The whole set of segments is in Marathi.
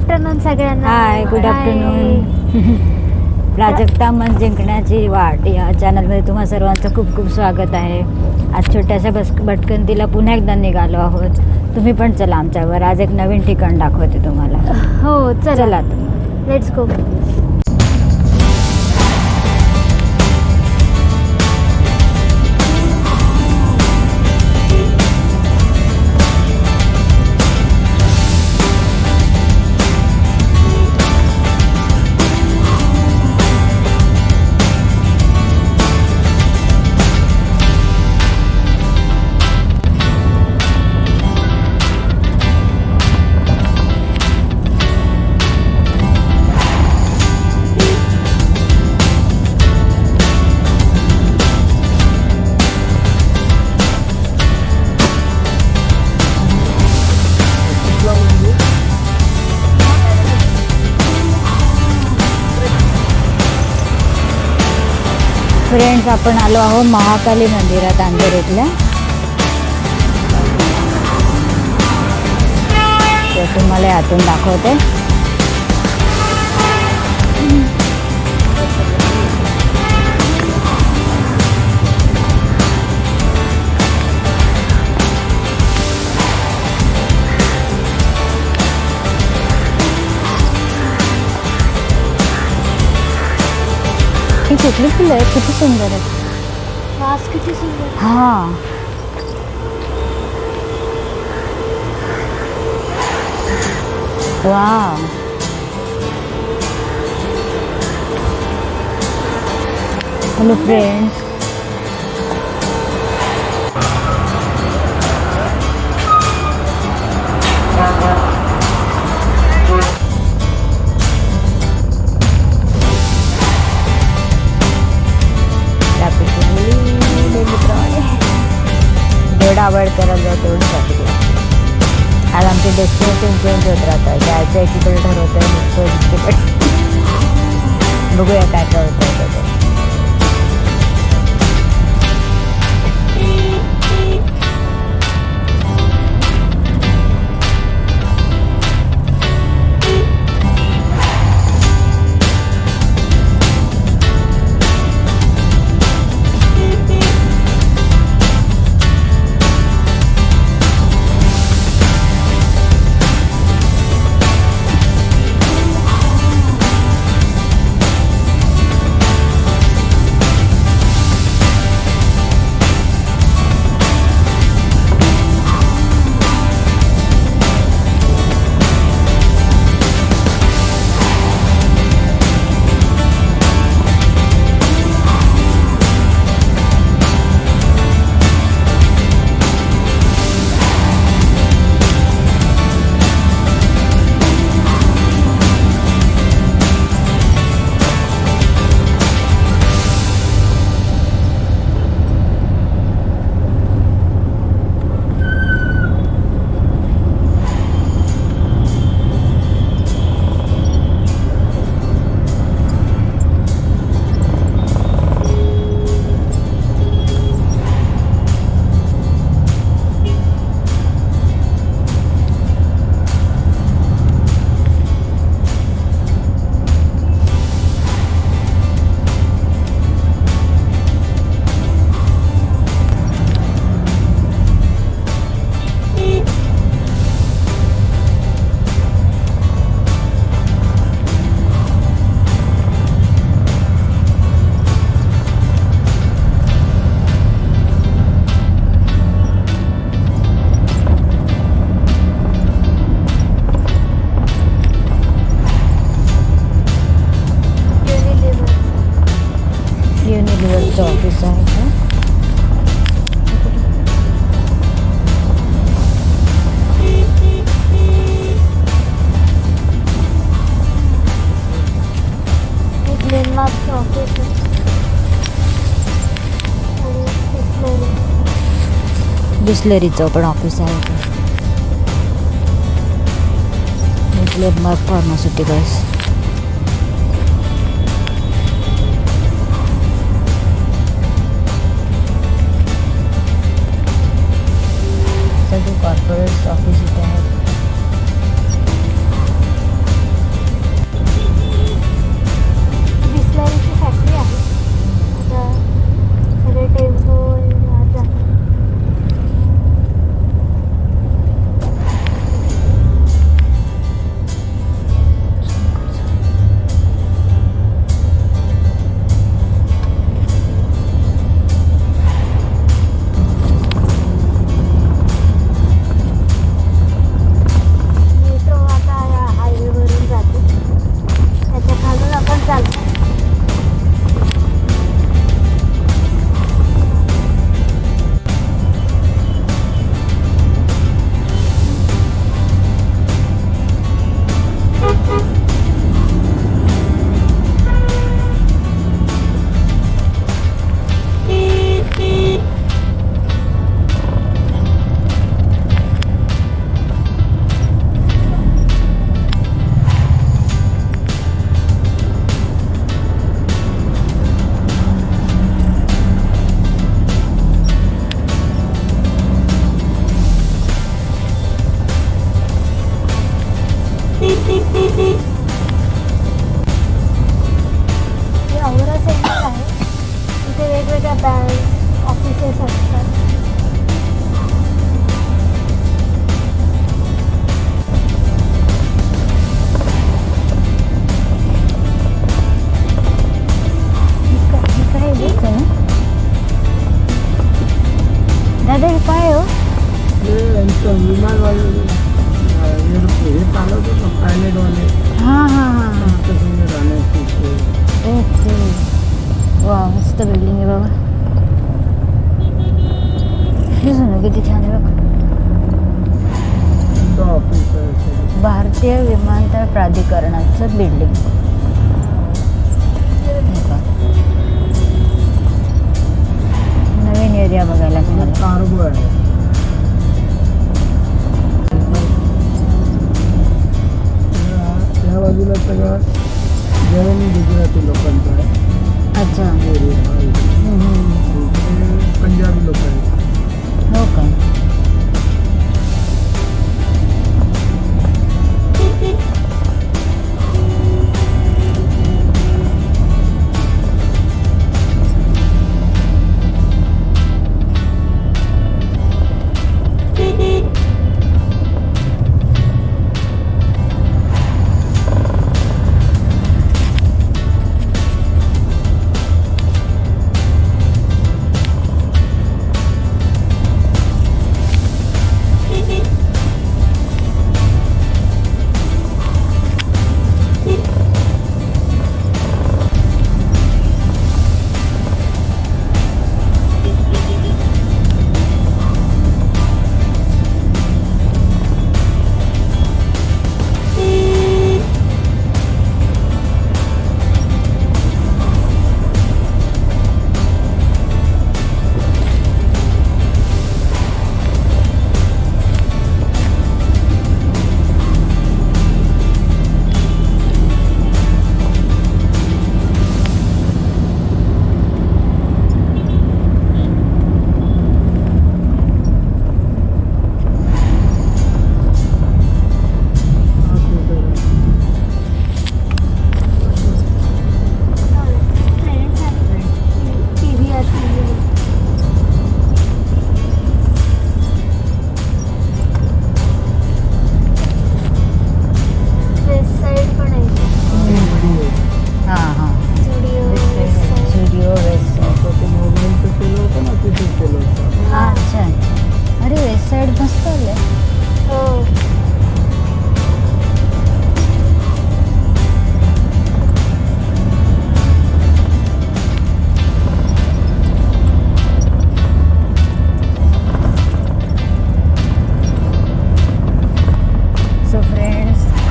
आफ्टरनून सगळ्यांना. हाय, गुड आफ्टरनून. प्राजक्ता मन जिंकण्याची वाट या चॅनलमध्ये तुम्हा सर्वांचं खूप खूप स्वागत आहे. आज छोट्याशा भटकंतीला पुन्हा एकदा निघालो आहोत. तुम्ही पण चला आमच्यावर. आज एक नवीन ठिकाण दाखवते तुम्हाला. हो चला लेट्स गो. फ्रेंड्स, आपण आलो आहोत महाकाली मंदिरात अंधेरीतल्या. ते तुम्हाला यातून दाखवते. ही कुठली फुलं आहेत, किती सुंदर आहेत. वास किती सुंदर. हां, वाव. हॅलो फ्रेंड्स, जेवढा अवॉइड करायला जाऊ तेवढं ट्रॅफिक लागते. आज आमचे डेस्टिनेशन चेंज होत राहतं. जायचं एकीकडे ठरवतं आहे, दुसरीकडे. बघूया काय काय होतं त्याच्यात. युनिलिव्हरचं ऑफिस आहे का? ग्लेनमार्कचं ऑफिस आहे. बिस्लरीचं पण ऑफिस आहे का? Glenmark pharmaceuticals. सगळे कॉर्पोरेट ऑफिस इथे आहेत. मस्त बिल्डिंग आहे बाबा. हे जुनं किती छान आहे बघ. भारतीय विमानतळ प्राधिकरणाचं बिल्डिंग. नवीन एरिया बघायला मिळाला. त्या बाजूला सगळं जैन गुजराती लोकांचं आहे. अच्छा. पंजाबी लोक आहेत. हो का.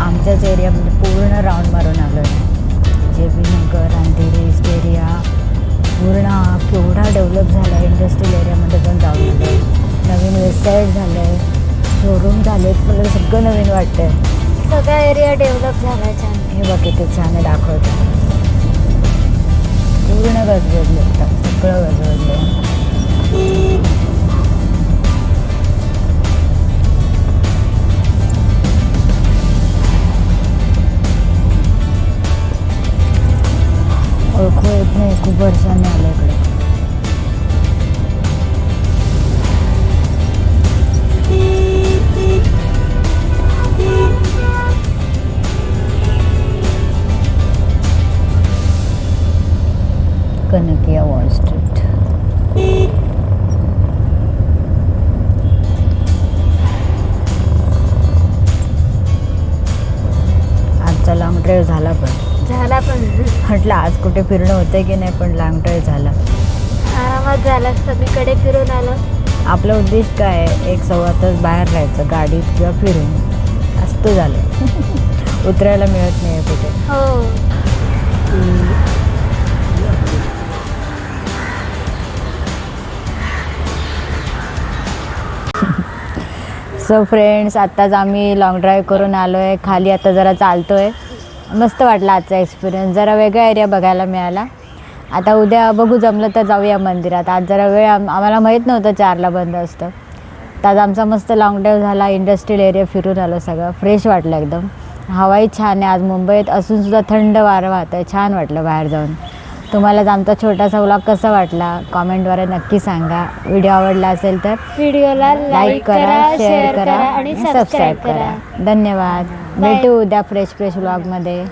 आमच्याच एरियामध्ये पूर्ण राऊंड मारून आलो आहे. जे बी नगर, अंधेरी, एरिया पूर्ण केवढा डेव्हलप झाला आहे. इंडस्ट्रियल एरियामध्ये पण जाऊन आलो आहे. नवीन वेस्ट साईड झालं आहे, शोरूम झाले आहेत, मला सगळं नवीन वाटतं आहे. सगळा एरिया डेव्हलप झाला आहे छान. हे बघ किती छान आहे दाखवतं. पूर्ण गजबजलं होतं, सगळं गजबजलं. ओळखू येत नाही, खूप वर्षांनी आलं इकडे. Kanakia wall street. आजचा लॉंग ड्राईव्ह झाला पण म्हटलं आज कुठे फिरणं होतं की नाही, पण लॉंग ड्राईव्ह झाला, आरामात झाला. सगळीकडे फिरून आलो. आपलं उद्देश काय आहे, 1-1.25 तास बाहेर राहायचं गाडीत किंवा फिरून, असतं झालं. उतरायला मिळत नाही कुठे. हो. सो फ्रेंड्स, आत्ताच आम्ही लॉंग ड्राईव्ह करून आलो आहे. खाली आता जरा चालतो आहे. मस्त वाटला आजचा एक्सपिरियन्स. जरा वेगळा एरिया बघायला मिळाला. आता उद्या बघू, जमलं तर जाऊया मंदिरात. आज जरा वेळ आम्हाला माहीत नव्हतं 4ला बंद असतं. तर आज आमचा मस्त लॉंग ड्राईव्ह झाला. इंडस्ट्रियल एरिया फिरून आलो. सगळं फ्रेश वाटलं एकदम. हवाही छान आहे. आज मुंबईत असूनसुद्धा थंड वारं वाहत आहे. छान वाटलं बाहेर जाऊन. तुम्हाला आमचा छोटासा व्लॉग कसा वाटला कॉमेंटद्वारे नक्की सांगा. व्हिडिओ आवडला असेल तर व्हिडिओला लाईक करा, शेअर करा आणि सबस्क्राईब करा. धन्यवाद. भेटू उद्या फ्रेश व्लॉगमध्ये.